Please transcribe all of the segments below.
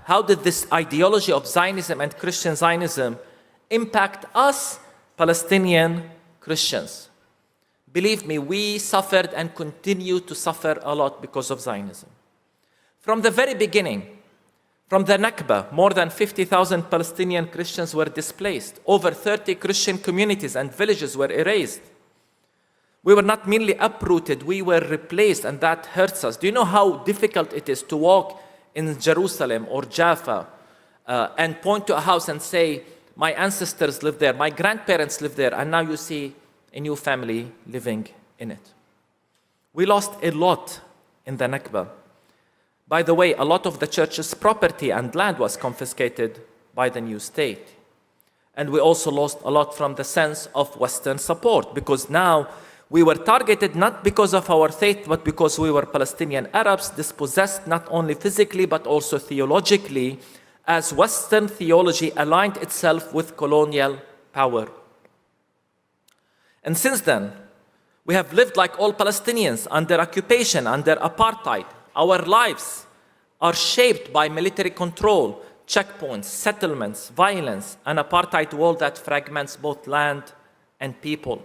how did this ideology of Zionism and Christian Zionism impact us, Palestinian Christians? Believe me, we suffered and continue to suffer a lot because of Zionism. From the very beginning, from the Nakba, more than 50,000 Palestinian Christians were displaced. Over 30 Christian communities and villages were erased. We were not merely uprooted, we were replaced, and that hurts us. Do you know how difficult it is to walk in Jerusalem or Jaffa and point to a house and say, my ancestors lived there, my grandparents lived there, and now you see a new family living in it. We lost a lot in the Nakba. By the way, a lot of the church's property and land was confiscated by the new state. And we also lost a lot from the sense of Western support, because now we were targeted not because of our faith, but because we were Palestinian Arabs, dispossessed not only physically, but also theologically, as Western theology aligned itself with colonial power. And since then, we have lived like all Palestinians under occupation, under apartheid. Our lives are shaped by military control, checkpoints, settlements, violence, an apartheid world that fragments both land and people.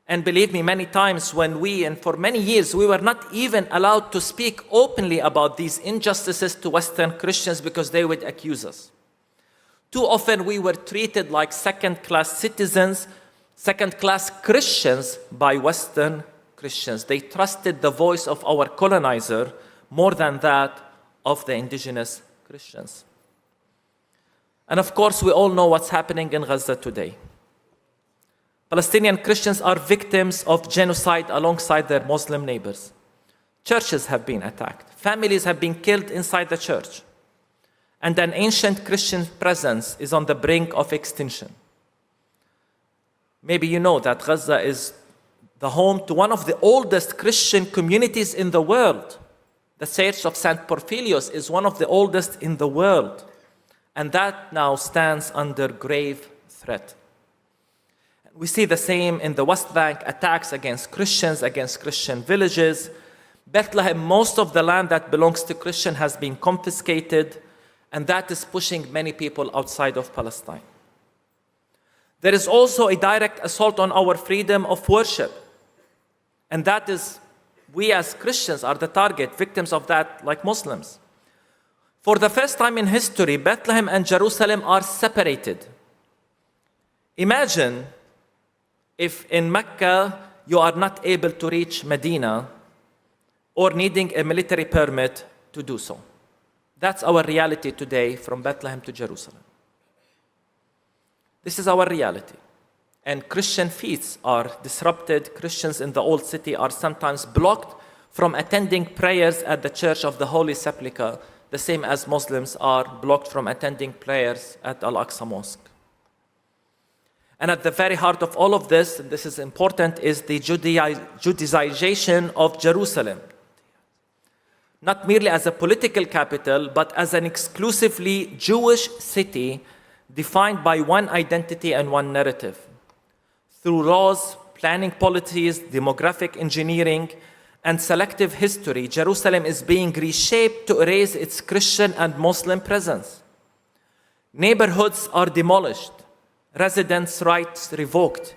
And believe me, many times and for many years, we were not even allowed to speak openly about these injustices to Western Christians because they would accuse us. Too often we were treated like second-class citizens, second-class Christians by Western Christians. They trusted the voice of our colonizer more than that of the indigenous Christians. And of course, we all know what's happening in Gaza today. Palestinian Christians are victims of genocide alongside their Muslim neighbors. Churches have been attacked. Families have been killed inside the church. And an ancient Christian presence is on the brink of extinction. Maybe you know that Gaza is the home to one of the oldest Christian communities in the world. The Church of St. Porphyrios is one of the oldest in the world. And that now stands under grave threat. We see the same in the West Bank, attacks against Christians, against Christian villages. Bethlehem, most of the land that belongs to Christians has been confiscated, and that is pushing many people outside of Palestine. There is also a direct assault on our freedom of worship. And that is, we as Christians are the target, victims of that like Muslims. For the first time in history, Bethlehem and Jerusalem are separated. Imagine if in Mecca you are not able to reach Medina or needing a military permit to do so. That's our reality today from Bethlehem to Jerusalem. This is our reality. And Christian feasts are disrupted. Christians in the old city are sometimes blocked from attending prayers at the Church of the Holy Sepulchre, the same as Muslims are blocked from attending prayers at Al-Aqsa Mosque. And at the very heart of all of this, and this is important, is the Judaization of Jerusalem. Not merely as a political capital, but as an exclusively Jewish city defined by one identity and one narrative. Through laws, planning policies, demographic engineering, and selective history, Jerusalem is being reshaped to erase its Christian and Muslim presence. Neighborhoods are demolished. Residents' rights revoked,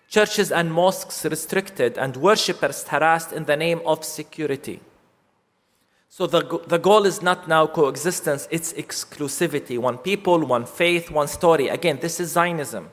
churches and mosques restricted, and worshippers harassed in the name of security. So the goal is not now coexistence, it's exclusivity. One people, one faith, one story. Again, this is Zionism.